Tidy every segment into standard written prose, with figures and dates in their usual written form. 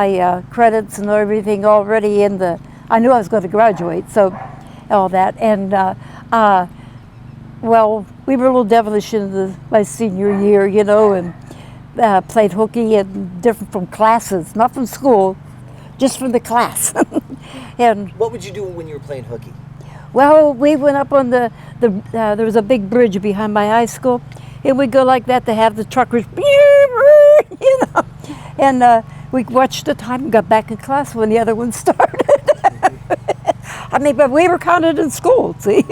My credits and everything already in the, I knew I was going to graduate, so all that. And well, we were a little devilish in my senior year, you know, and played hooky and different from classes, not from school, just from the class. And What would you do when you were playing hooky? well, we went up on there was a big bridge behind my high school, and we'd go like that to have the truckers, you know, and we watched the time and got back in class when the other one started. I mean, but we were counted in school, see?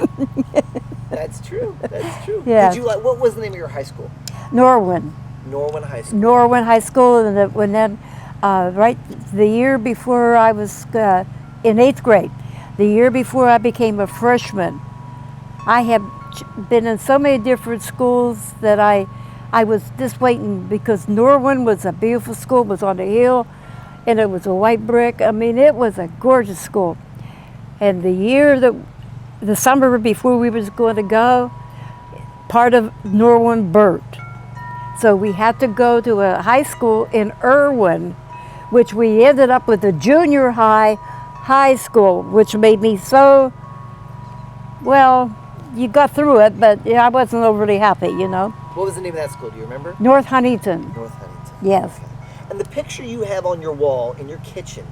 That's true. That's true. Yeah. Did you like? What was the name of your high school? Norwin. Norwin High School. Norwin High School, and then right the year before I was in 8th grade, the year before I became a freshman, I have been in so many different schools that I was just waiting, because Norwin was a beautiful school, was on a hill, and it was a white brick. I mean, it was a gorgeous school. And the summer before we was going to go, part of Norwin burnt. So we had to go to a high school in Irwin, which we ended up with a junior high school, which made me so, well, you got through it, but I wasn't overly happy, you know. What was the name of that school? Do you remember? North Huntington. North Huntington. Yes. Okay. And the picture you have on your wall in your kitchen,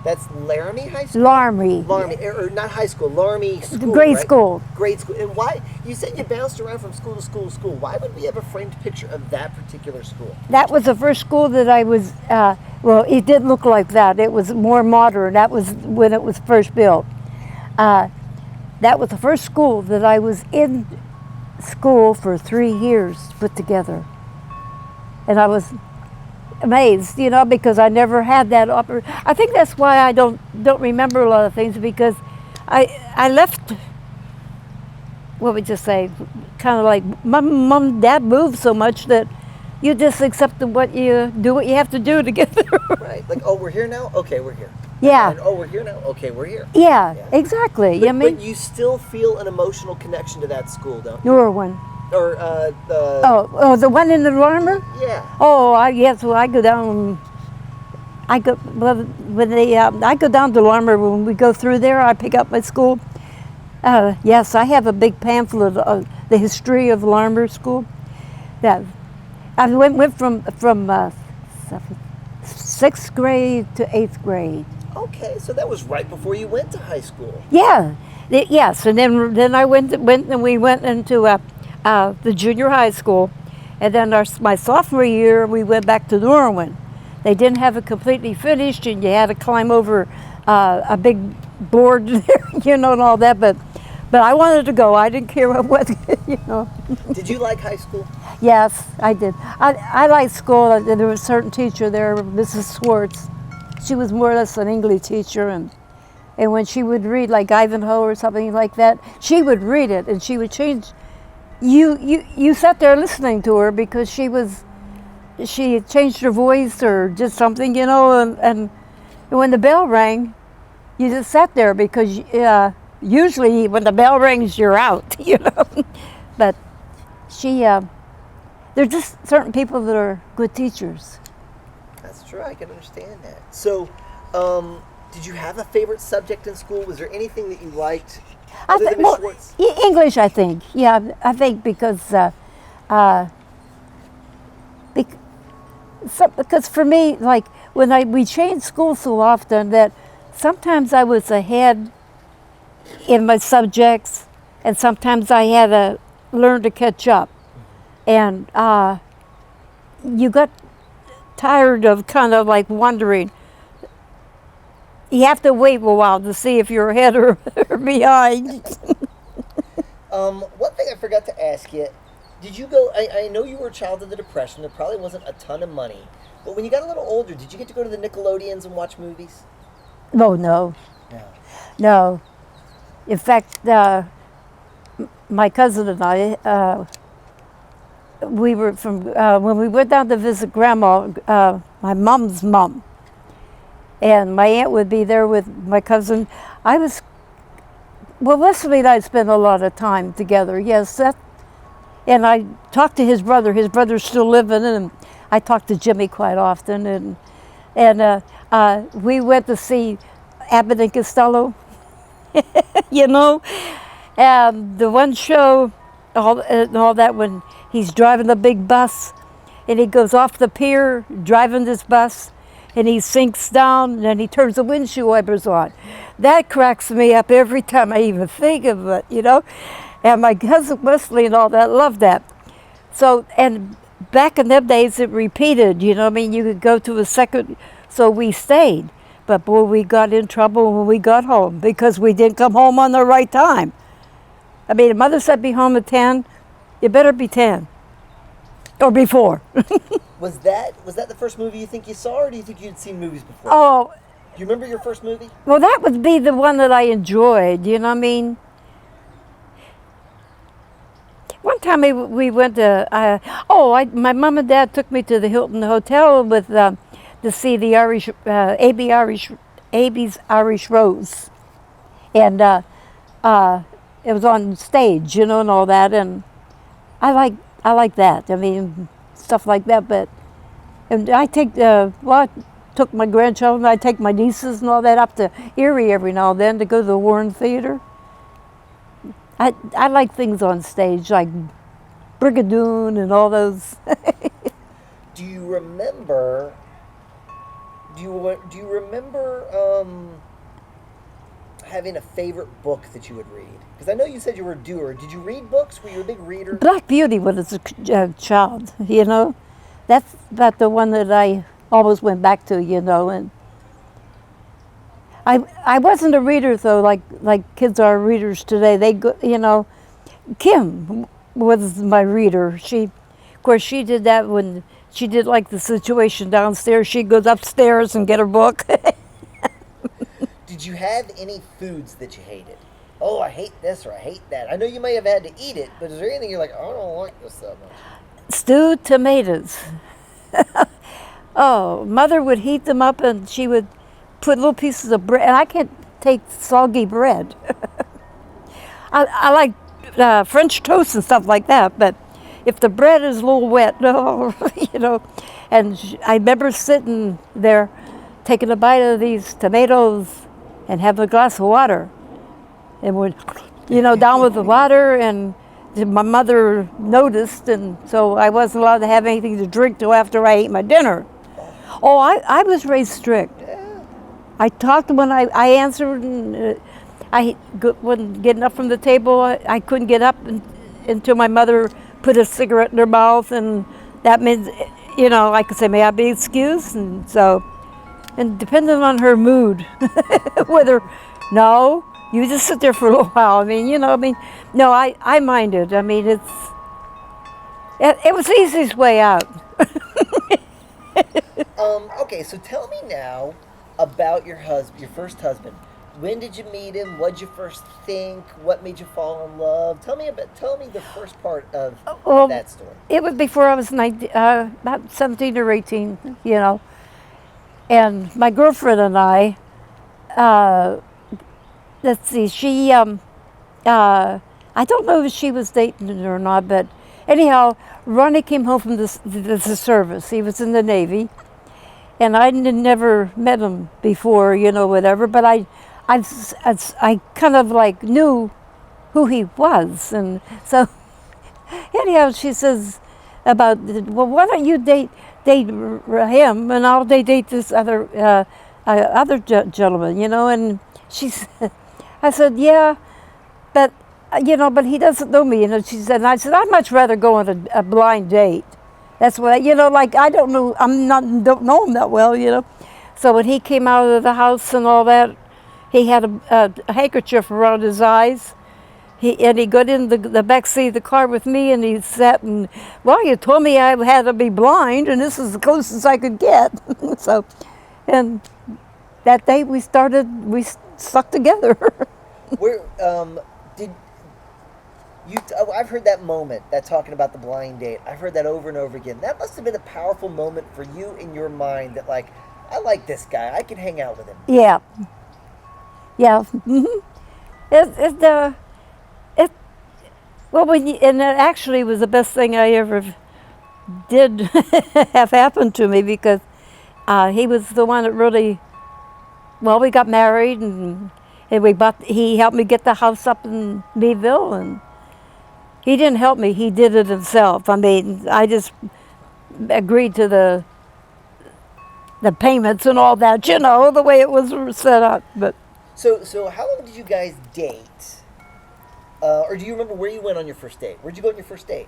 that's Laramie High School? Laramie. Laramie, or not high school, Laramie School, Grade right? school. Grade school. And why, you said you bounced around from school to school to school. Why would we have a framed picture of that particular school? That was the first school that I was, well, it didn't look like that. It was more modern. That was when it was first built. That was the first school that I was in school for 3 years put together. And I was amazed, you know, because I never had that opportunity. I think that's why I don't remember a lot of things, because I left, what would you say, kind of like my mom and dad moved so much that you just accept what you have to do to get there. Right. Like, oh, we're here now? Okay, we're here. Yeah. And, oh, we're here now? Okay, we're here. Yeah, exactly. But, I mean, but you still feel an emotional connection to that school, don't you? Norwin. Or, Oh, the one in the Larmer? yeah. Oh, yes. Well, I go down. I go down to Larmer when we go through there. I pick up my school. Yes, I have a big pamphlet of the history of Larmer School. That I went from 6th grade to 8th grade. Okay, so that was right before you went to high school. Yeah, yes, and then I went and we went into the junior high school, and then my sophomore year we went back to Norwin. They didn't have it completely finished, and you had to climb over a big board there, you know, and all that. But I wanted to go. I didn't care what you know. Did you like high school? Yes, I did. I liked school. There was a certain teacher there, Mrs. Swartz. She was more or less an English teacher, and when she would read like Ivanhoe or something like that, she would read it and she would change. You sat there listening to her because she changed her voice or just something, you know, and when the bell rang, you just sat there because usually when the bell rings, you're out, you know. But there's just certain people that are good teachers. That's true. I can understand that. So, did you have a favorite subject in school? Was there anything that you liked other than Miss Schwartz? English, I think. Yeah, I think because for me, like when we changed school so often that sometimes I was ahead in my subjects, and sometimes I had to learn to catch up. And you got tired of kind of like wondering. You have to wait a while to see if you're ahead or behind. One thing I forgot to ask you, did you go, I know you were a child of the Depression, there probably wasn't a ton of money, but when you got a little older, did you get to go to the Nickelodeons and watch movies? Oh, no. No. In fact, my cousin and I, we were when we went down to visit Grandma, my mom's mom, and my aunt would be there with my cousin. Leslie and I spent a lot of time together, yes. And I talked to his brother. His brother's still living, and I talked to Jimmy quite often. And we went to see Abbott and Costello, you know, and the one show, all that when he's driving the big bus, and he goes off the pier driving this bus, and he sinks down, and then he turns the windshield wipers on. That cracks me up every time I even think of it, you know. And my cousin Wesley and all that loved that. So, and back in them days, it repeated, you know. I mean, you could go to a second, so we stayed. But boy, we got in trouble when we got home because we didn't come home on the right time. I mean, if Mother said be home at 10, you better be 10 or before. Was that the first movie you think you saw, or do you think you'd seen movies before? Oh, Do you remember your first movie? well, that would be the one that I enjoyed, you know what I mean? One time we went to, my mom and dad took me to the Hilton Hotel with to see the AB's Irish Rose. And it was on stage, you know, and all that. And I like that. I mean, stuff like that. But and I took my grandchildren, I take my nieces and all that up to Erie every now and then to go to the Warren Theater. I like things on stage, like Brigadoon and all those. Do you remember? Do you remember having a favorite book that you would read? Because I know you said you were a doer. Did you read books? Were you a big reader? Black Beauty when I was a child, you know. That's about the one that I always went back to, you know. And I wasn't a reader though, like kids are readers today. They go, you know. Kim was my reader. Of course, she did that when she did like the situation downstairs. She goes upstairs and get her book. Did you have any foods that you hated? Oh, I hate this or I hate that. I know you may have had to eat it, but is there anything you're like, oh, I don't like this that much? Stewed tomatoes. Oh, Mother would heat them up and she would put little pieces of bread. And I can't take soggy bread. I like French toast and stuff like that, but if the bread is a little wet, no, you know. And I remember sitting there taking a bite of these tomatoes and having a glass of water. And would, you know, down with the water, and my mother noticed, and so I wasn't allowed to have anything to drink till after I ate my dinner. Oh, I was raised strict. I talked when I answered, and wasn't getting up from the table. I couldn't get up until my mother put a cigarette in her mouth, and that means, you know, I could say, may I be excused? And so, and depending on her mood, whether, no, you just sit there for a little while. I mean, you know, no, I minded. I mean, it was the easiest way out. Okay, so tell me now about your first husband. When did you meet him? What did you first think? What made you fall in love? Tell me the first part of that story. It was before I was 19, about 17 or 18, you know. And my girlfriend and I, let's see, she, I don't know if she was dating or not, but anyhow, Ronnie came home from the service. He was in the Navy. And I never met him before, you know, whatever, but I kind of like knew who he was. And so anyhow, she says about, well, why don't you date him and I'll date this other gentleman, you know. And she said, I said, yeah, but you know, but he doesn't know me, you know. She said, and I said, I'd much rather go on a blind date. That's what, you know, like I don't know him that well, you know. So when he came out of the house and all that, he had a handkerchief around his eyes. He got in the back seat of the car with me, and he sat and, well, you told me I had to be blind, and this is the closest I could get. So, and that day we stuck together. Where I've heard that moment, that talking about the blind date. I've heard that over and over again. That must have been a powerful moment for you in your mind. That like, I like this guy. I can hang out with him. Yeah. Yeah. Mm-hmm. And it actually was the best thing I ever did have happen to me, because he was the one that really well, we got married, and he helped me get the house up in Meadville, and he didn't help me, he did it himself. I mean, I just agreed to the payments and all that, you know, the way it was set up. But So how long did you guys date? Or do you remember where you went on your first date? Where'd you go on your first date?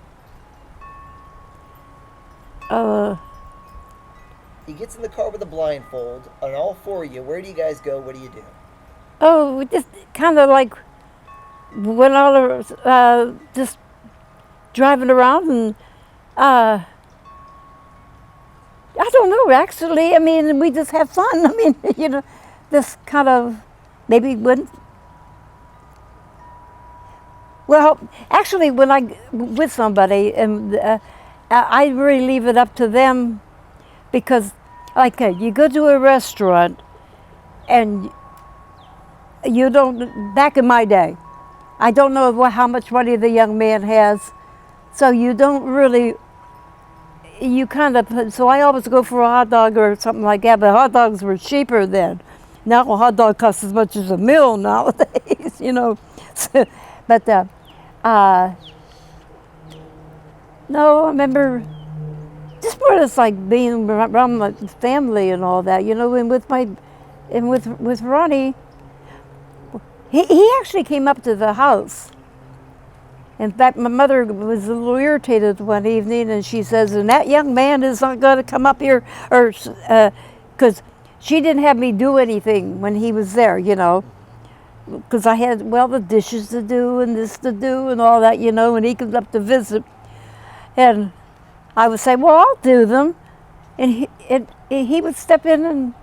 He gets in the car with a blindfold on all four of you. Where do you guys go? What do you do? oh, we just kind of like went all just driving around, and I don't know, actually. I mean, we just have fun. I mean, you know, this kind of maybe when. Well, actually, when I with somebody, and I really leave it up to them, because, like, you go to a restaurant, and you don't. Back in my day, I don't know how much money the young man has, so you don't really. You kind of. So I always go for a hot dog or something like that. But hot dogs were cheaper then. Now a hot dog costs as much as a meal nowadays. You know, but. No, I remember just more it's like being around my family and all that, you know, and with Ronnie, he actually came up to the house. In fact, my mother was a little irritated one evening, and she says, and that young man is not going to come up here, or because she didn't have me do anything when he was there, you know. Because I had, well, the dishes to do and this to do and all that, you know, and he comes up to visit. And I would say, well, I'll do them. And he would step in and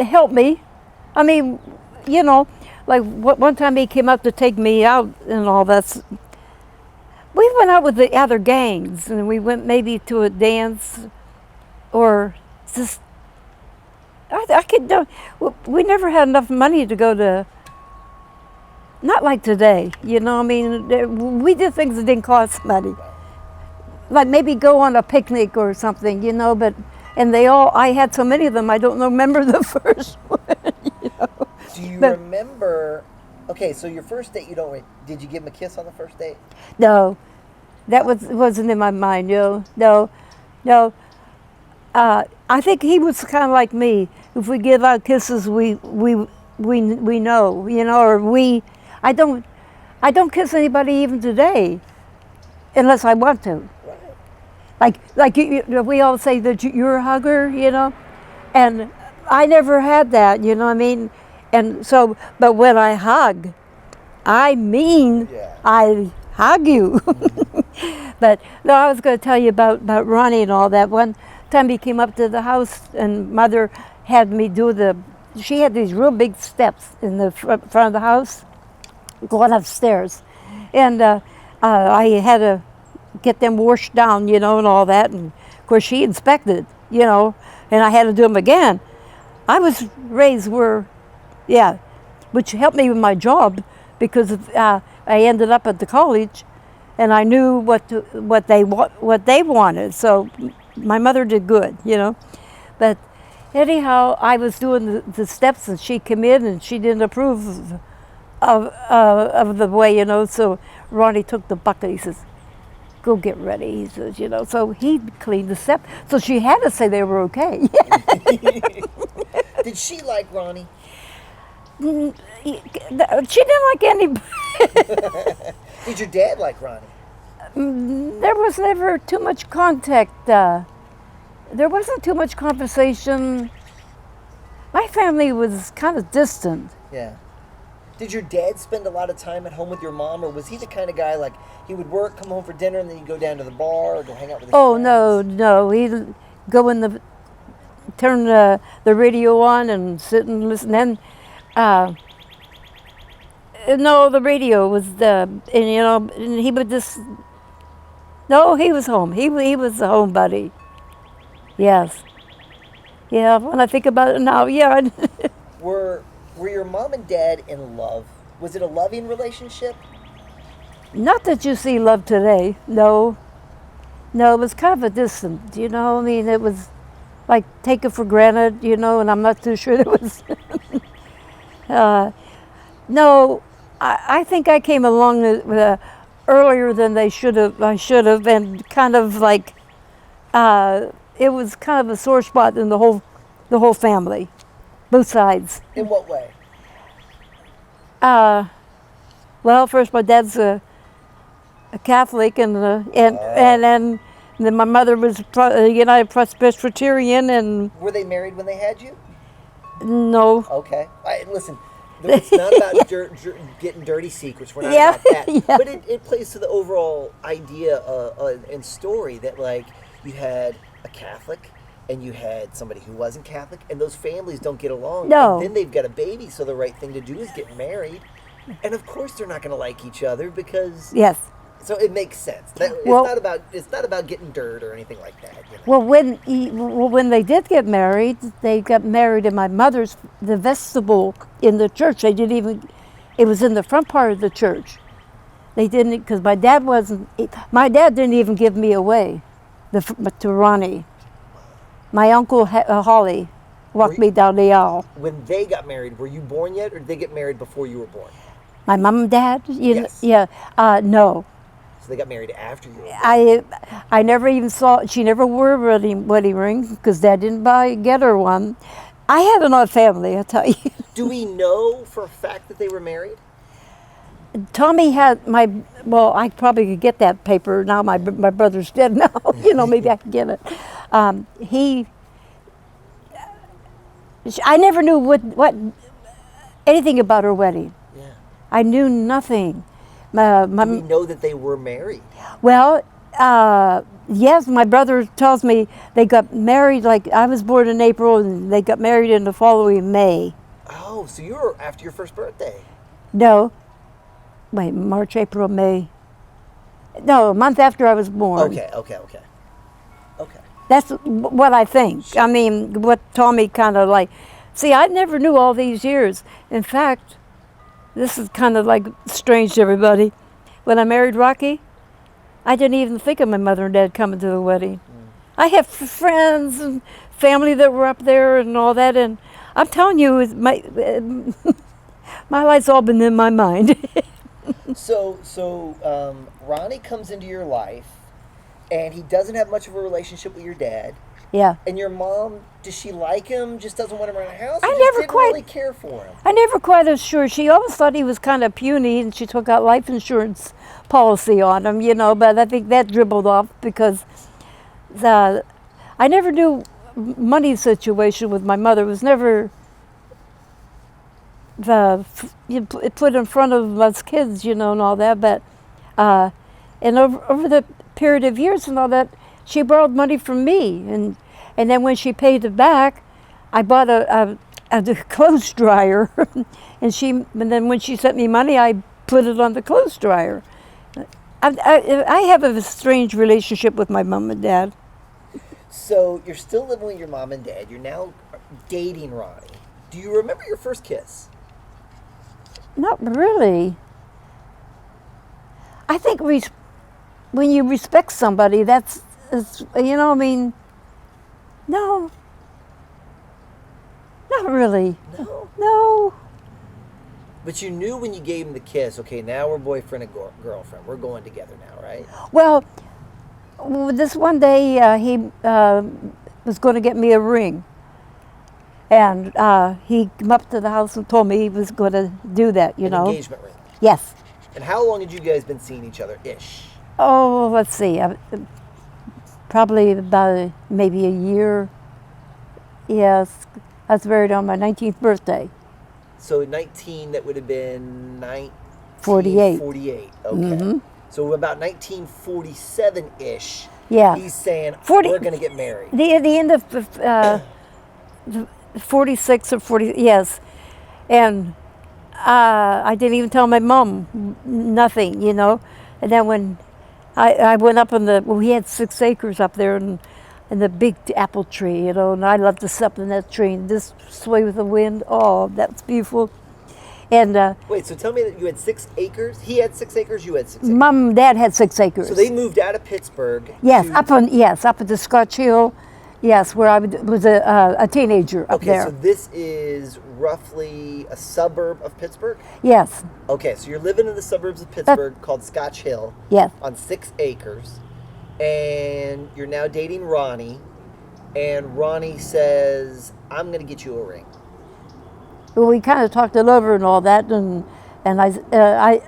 help me. I mean, you know, like one time he came up to take me out and all that. We went out with the other gangs, and we went maybe to a dance or just, I could, we never had enough money to go to. Not like today, you know, I mean, we did things that didn't cost money. Like maybe go on a picnic or something, you know, and I had so many of them, I don't remember the first one, you know. Do you remember, okay, so your first date, did you give him a kiss on the first date? No, that wasn't in my mind, no. I think he was kind of like me. If we give out kisses, we know, you know, or I don't kiss anybody even today, unless I want to. Right. Like we all say that you're a hugger, you know, and I never had that, you know what I mean? And so, but when I hug, I mean, I hug you. But no, I was going to tell you about Ronnie and all that. One time he came up to the house, and Mother had me she had these real big steps in the front of the house, going upstairs, and I had to get them washed down, you know, and all that. And of course, she inspected, you know, and I had to do them again. I was raised which helped me with my job, because I ended up at the college, and I knew what they wanted. So my mother did good, you know, but. Anyhow, I was doing the steps, and she came in, and she didn't approve of the way, you know. So Ronnie took the bucket. He says, "Go get ready." He says, you know. So he cleaned the step. So she had to say they were okay. Did she like Ronnie? She didn't like anybody. Did your dad like Ronnie? There was never too much contact. There wasn't too much conversation. My family was kind of distant. Yeah. Did your dad spend a lot of time at home with your mom, or was he the kind of guy, like, he would work, come home for dinner, and then he'd go down to the bar or go hang out with his friends? No. He'd go turn the radio on and sit and listen. And no, the radio was and you know, and he would just. No, he was home. He was a home buddy. Yes. Yeah, when I think about it now, yeah. Were your mom and dad in love? Was it a loving relationship? Not that you see love today, no. No, it was kind of a distant, you know, I mean, it was like take it for granted, you know, and I'm not too sure there was No, I think I came along earlier than they should have. I should have, and kind of like it was kind of a sore spot in the whole family, both sides. In what way? Well, first my dad's a Catholic, and then my mother was United Presbyterian, and Were they married when they had you? no. Okay. Listen, it's not about getting dirty secrets. We're not Yeah, about that. yeah. But it plays to the overall idea and story that, like, you had a Catholic and you had somebody who wasn't Catholic, and those families don't get along. No. And then they've got a baby, so the right thing to do is get married. And of course they're not going to like each other because... Yes. So it makes sense. Well- It's not about getting dirt or anything like that. You know? Well, when they did get married, they got married in the vestibule in the church. They didn't even. It was in the front part of the church. They didn't, because my dad didn't even give me away, to Ronnie. My uncle Holly walked me down the aisle. When they got married, were you born yet, or did they get married before you were born? My mom and dad, Yes. no. So they got married after you were born. I never even saw. She never wore a wedding ring because Dad didn't get her one. I had an odd family, I tell you. Do we know for a fact that they were married? Tommy had well, I probably could get that paper now. My brother's dead now. Maybe I could get it. I never knew what anything about her wedding. Yeah. I knew nothing. Do we know that they were married? Well, yes, my brother tells me they got married, like I was born in April and they got married in the following May. Oh, so you were after your first birthday. No. Wait, March, April, May. No, a month after I was born. Okay. That's what I think. I mean, what Tommy kind of like. See, I never knew all these years. In fact, this is kind of like strange to everybody. When I married Rocky, I didn't even think of my mother and dad coming to the wedding. I have friends and family that were up there and all that, and I'm telling you, my life's all been in my mind. So Ronnie comes into your life, and he doesn't have much of a relationship with your dad. Yeah. And your mom, does she like him? Just doesn't want him around the house? I or never didn't quite- really care for him. I never quite was sure. She always thought he was kind of puny, and she took out life insurance policy on him, but I think that dribbled off because I never knew money situation with my mother. It was never put in front of us kids, and all that. But and over the period of years and all that, she borrowed money from me, and then when she paid it back, I bought a clothes dryer, and then when she sent me money, I put it on the clothes dryer. I have a strange relationship with my mom and dad. So you're still living with your mom and dad. You're now dating Ronnie. Do you remember your first kiss? Not really. I think when you respect somebody, no. Not really. No. No. But you knew when you gave him the kiss, okay, now we're boyfriend and girlfriend. We're going together now, right? Well, this one day he was going to get me a ring. And he came up to the house and told me he was going to do that, An engagement ring. Yes. And how long had you guys been seeing each other, ish? Oh, let's see. Probably about maybe a year. Yes. I was married on my 19th birthday. So 19, that would have been 48. 48. Okay. So about 1947-ish. Yeah. He's saying, 40 we're going to get married. The end of 46 or 40, yes. And I didn't even tell my mom nothing, And then when I went up we had 6 acres up there and the big apple tree, and I loved to sit up in that tree and just sway with the wind. Oh, that's beautiful. And Wait, so tell me that you had 6 acres? He had 6 acres, you had 6 acres. Mom and Dad had 6 acres. So they moved out of Pittsburgh. Yes, to- up at the Scotch Hill Yes, where I was a teenager up Okay, there. so this is roughly a suburb of Pittsburgh? Yes, Okay, so you're living in the suburbs of Pittsburgh called Scotch Hill yes. on 6 acres, and you're now dating Ronnie, and Ronnie says, I'm going to get you a ring. Well, we kind of talked it over and all that, and in fact, I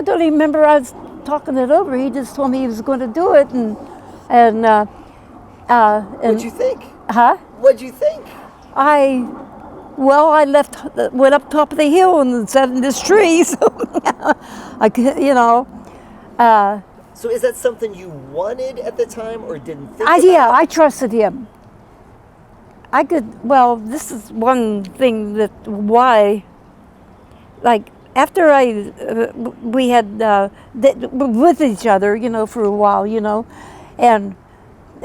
don't even remember us talking it over. He just told me he was going to do it, and What'd you think? huh? What'd you think? I went up top of the hill and sat in this tree. So I could, So is that something you wanted at the time or didn't think yeah, about? I trusted him. I could. Well, this is one thing that why, like after we had with each other, for a while, and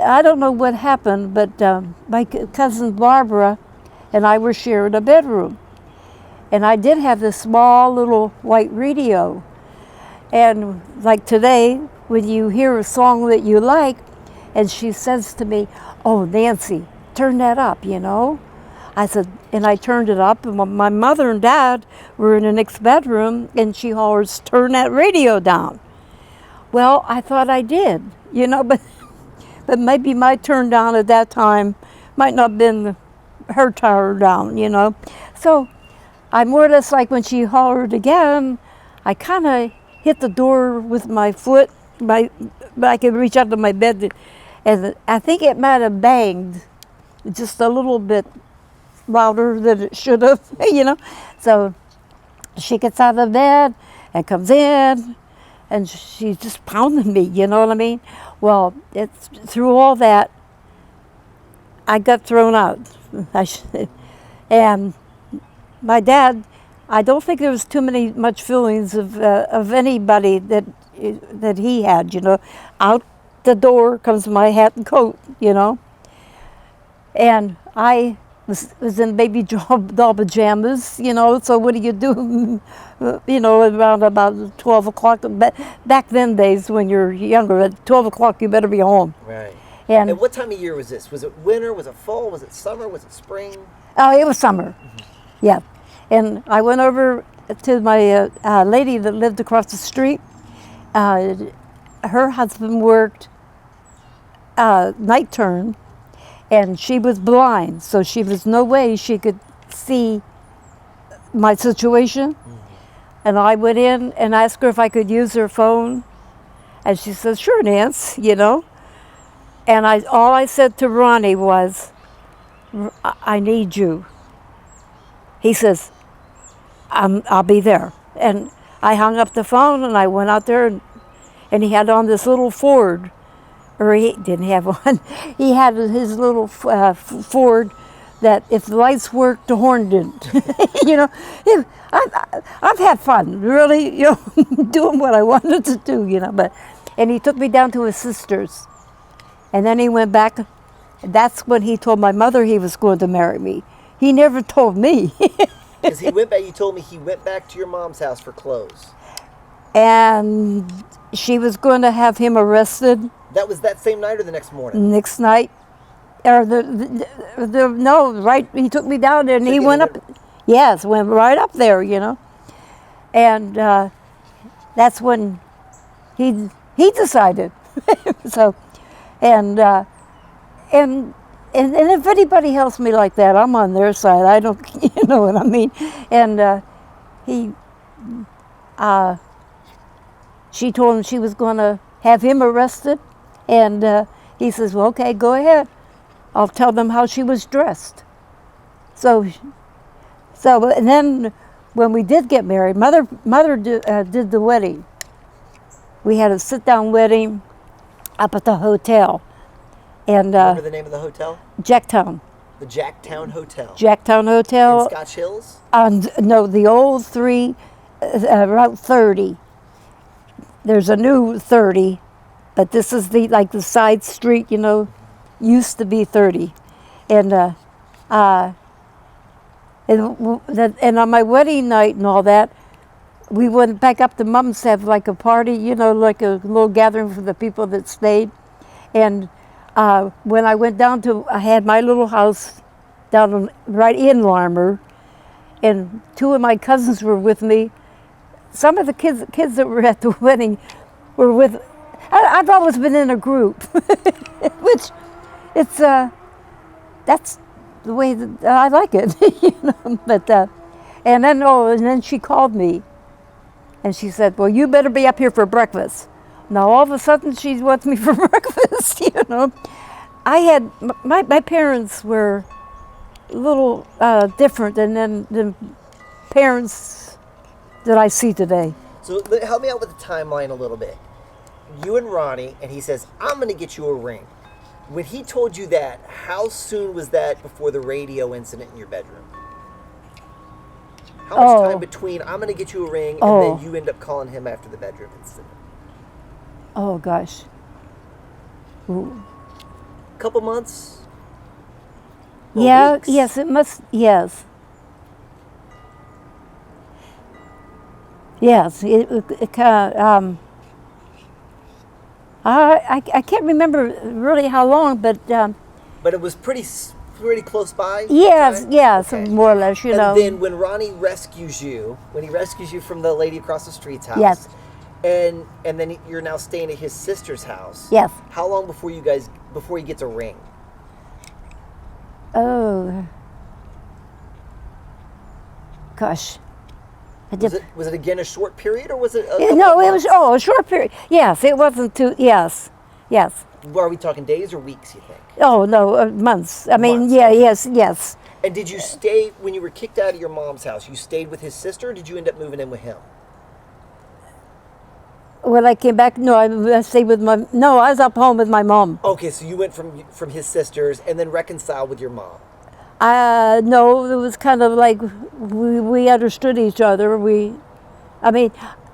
I don't know what happened, but my cousin Barbara and I were sharing a bedroom. And I did have this small little white radio. And like today, when you hear a song that you like, and she says to me, "Oh, Nancy, turn that up, I said, and I turned it up, and my mother and dad were in the next bedroom, and she hollers, "Turn that radio down." Well, I thought I did, but maybe my turn down at that time might not have been her turn down, So I more or less, like when she hollered again, I kind of hit the door with my foot, but I could reach out to my bed, and I think it might have banged just a little bit louder than it should have, So she gets out of bed and comes in, and she's just pounding me, you know what I mean? Well, it's through all that, I got thrown out. And my dad, I don't think there was too much feelings of anybody that he had, Out the door comes my hat and coat, And I was in baby doll pajamas, so what do you do, around about 12 o'clock. Back then days when you're younger, at 12 o'clock you better be home. Right. And what time of year was this? Was it winter? Was it fall? Was it summer? Was it spring? oh, it was summer, yeah. And I went over to my lady that lived across the street. Her husband worked night turn, and she was blind, so she was no way she could see my situation. And I went in and asked her if I could use her phone, and she said, "Sure, Nance," And all I said to Ronnie was, "I need you." He says, "I'll be there." And I hung up the phone and I went out there, and he had on this little Ford, or he didn't have one. He had his little Ford that if the lights worked, the horn didn't. I've had fun, really, doing what I wanted to do, and he took me down to his sister's. And then he went back. That's when he told my mother he was going to marry me. He never told me. Because he went back, you told me he went back to your mom's house for clothes. And she was going to have him arrested. That was that same night or the next morning? Next night. Or no, right, he took me down there and he went up. Yes, went right up there, And that's when he decided. So, and if anybody helps me like that, I'm on their side. I don't, you know what I mean? And she told him she was going to have him arrested, and he says, "Well, okay, go ahead. I'll tell them how she was dressed." So, and then when we did get married, mother did the wedding. We had a sit-down wedding up at the hotel. And remember the name of the hotel? Jacktown. The Jacktown Hotel. Jacktown Hotel. In Scotch Hills? No, the old Route 30. There's a new 30, but this is the side street, used to be 30. And on my wedding night and all that, we went back up to Mom's to have like a party, like a little gathering for the people that stayed. And when I went down to, I had my little house right in Larmer, and two of my cousins were with me. Some of the kids that were at the wedding were with. I've always been in a group, which it's that's the way that I like it, you know. But and then she called me, and she said, "Well, you better be up here for breakfast." Now all of a sudden she wants me for breakfast, you know. I had my parents were a little different than parents that I see today. So help me out with the timeline a little bit. You and Ronnie, and he says, "I'm going to get you a ring." When he told you that, how soon was that before the radio incident in your bedroom? How much time between "I'm going to get you a ring" and then you end up calling him after the bedroom incident? Oh gosh. Ooh. Couple months? Or Yeah. weeks? Yes. It must. Yes. Yes. It kind of. I can't remember really how long, but But it was pretty close by? yes, time? yes, Okay. more or less, you know. And then when Ronnie rescues you, from the lady across the street's house, Yes. and then you're now staying at his sister's house. Yes. How long before he gets a ring? Oh, gosh. I just, Was it again a short period, or was it? no, it was a short period. Yes, it wasn't too. Yes, yes. Are we talking days or weeks? You think? Oh no, months. I mean, Months. yeah, yes. And did you stay when you were kicked out of your mom's house? You stayed with his sister, or did you end up moving in with him? When I came back, no, I stayed with my. No, I was up home with my mom. Okay, so you went from his sister's and then reconciled with your mom. No, it was kind of like we understood each other. I mean,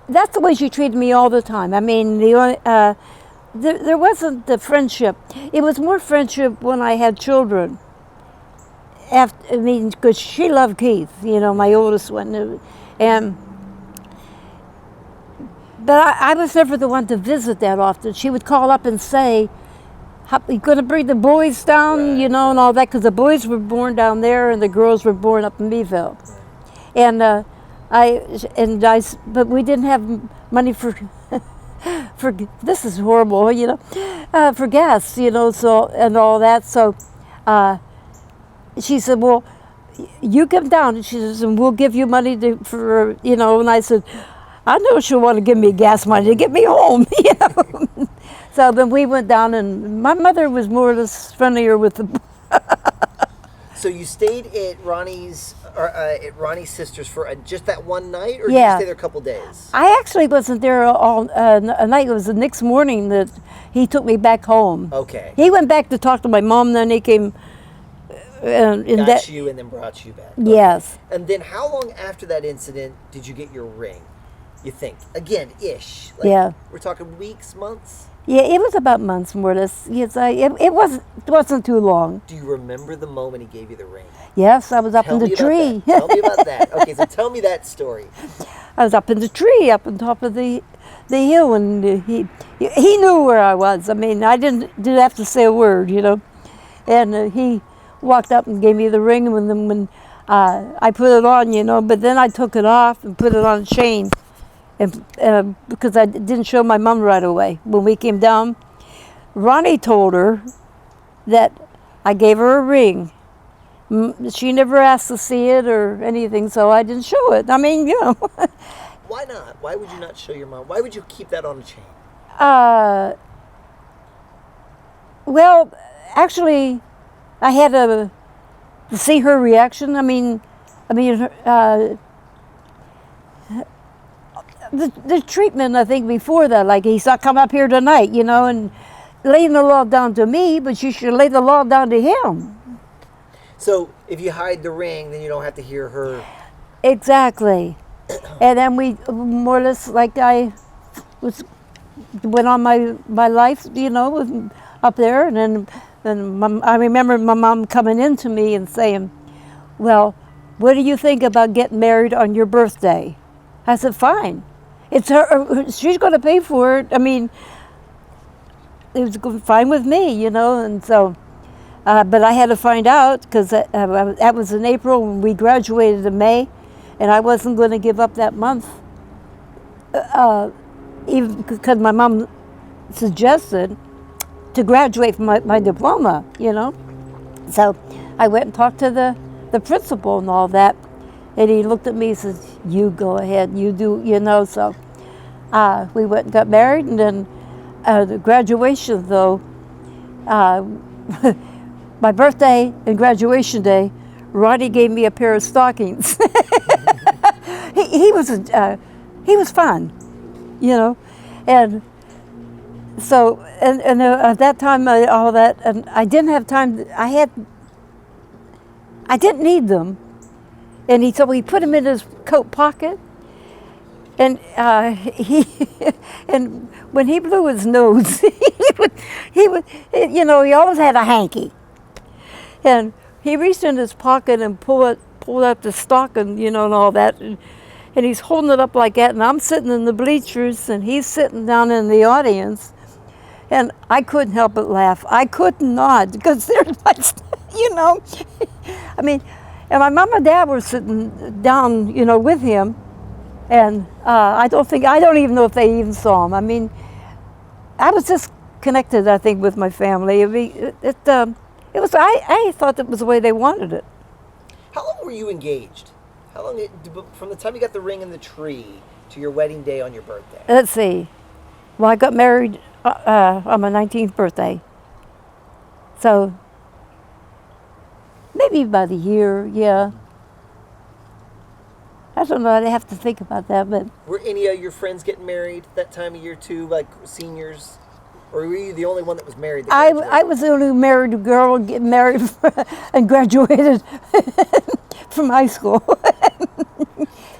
that's the way she treated me all the time. I mean, there wasn't the friendship. It was more friendship when I had children. Because she loved Keith, you know, my oldest one, but I was never the one to visit that often. She would call up and say, "You going to bring the boys down," Right, you know, and all that, because the boys were born down there and the girls were born up in Meadville. And but we didn't have money for this is horrible, you know, for gas, you know, so and all that. So she said, "Well, you come down," and she says, "and we'll give you money for, you know." And I said, "I know she'll want to give me gas money to get me home," you know. So then we went down, and my mother was more or less friendlier with the. So you stayed at Ronnie's sister's for just that one night, or did Yeah. you stay there a couple days? I actually wasn't there all a night. It was the next morning that he took me back home. Okay. He went back to talk to my mom. Then he came. Got you and then brought you back. Yes. And then how long after that incident did you get your ring? You think? Again, ish. Yeah. We're talking weeks, months? Yeah, it was about months more or less. Yes, it wasn't too long. Do you remember the moment he gave you the ring? Yes, I was up in the me tree. About that. Tell me about that. Okay, so tell me that story. I was up in the tree, up on top of the hill, and he knew where I was. I mean, I didn't have to say a word, you know. And he walked up and gave me the ring, and when I put it on, you know. But then I took it off and put it on a chain, and because I didn't show my mom right away when we came down. Ronnie told her that I gave her a ring. She never asked to see it or anything, so I didn't show it. I mean, you know. Why not? Why would you not show your mom? Why would you keep that on a chain? Well, actually, I had to see her reaction. I mean, the treatment, I think, before that, like he said, "Come up here tonight," you know, and laying the law down to me, but you should lay the law down to him. So if you hide the ring, then you don't have to hear her. Exactly. And then we more or less, like I went on my life, you know, up there, and then I remember my mom coming in to me and saying, "Well, what do you think about getting married on your birthday?" I said, "Fine. It's her. She's going to pay for it. I mean, fine with me, you know, and so. But I had to find out because that was in April when we graduated in May, and I wasn't going to give up that month, even because my mom suggested to graduate from my diploma, you know. So I went and talked to the principal and all that, and he looked at me and says, "You go ahead, you do," you know. So we went and got married, and then the graduation, though, my birthday and graduation day, Ronnie gave me a pair of stockings. he was fun, you know, and so and at that time all that, and I didn't have time. I didn't need them, and he put them in his coat pocket, and and when he blew his nose, he would you know, he always had a hanky. And he reached in his pocket and pulled out the stocking, you know, and all that. And he's holding it up like that. And I'm sitting in the bleachers, and he's sitting down in the audience. And I couldn't help but laugh. I could not, because there's my, you know. I mean, and my mom and dad were sitting down, you know, with him. And I don't even know if they even saw him. I mean, I was just connected, I think, with my family. I mean, I thought that was the way they wanted it. How long were you engaged? How long from the time you got the ring in the tree to your wedding day on your birthday? Let's see. Well, I got married on my 19th birthday. So maybe about a year, yeah. I don't know, I'd have to think about that, but. Were any of your friends getting married that time of year too, like seniors? Or were you the only one that was married? I was the only married girl getting married and graduated from high school.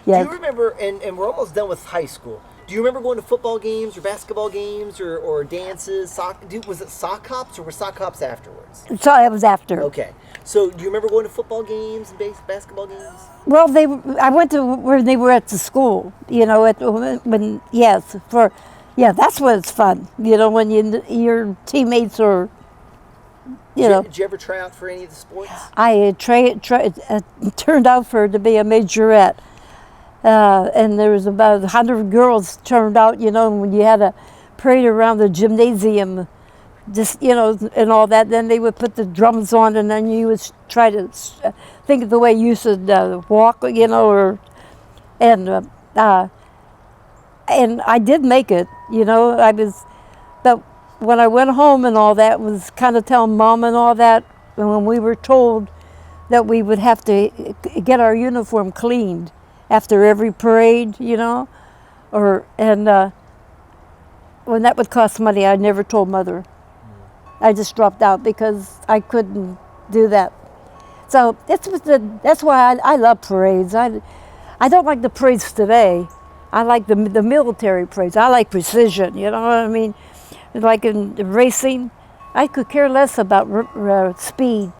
Yes. Do you remember, and we're almost done with high school, do you remember going to football games or basketball games or dances? Was it sock hops or were sock hops afterwards? So it was after. Okay. So do you remember going to football games and basketball games? Well, I went to where they were at the school, you know, yeah, that's when it's fun, you know, when your teammates are, you know. Did you ever try out for any of the sports? I turned out to be a majorette, and there was about 100 girls turned out, you know, when you had a parade around the gymnasium, just, you know, and all that. Then they would put the drums on, and then you would try to think of the way you should walk, you know, and I did make it, you know. But when I went home and all that, was kind of telling Mom and all that, and when we were told that we would have to get our uniform cleaned after every parade, you know, when that would cost money, I never told Mother. I just dropped out because I couldn't do that. So that's why I love parades. I don't like the parades today. I like the military parades. I like precision, you know what I mean? Like in racing, I could care less about speed.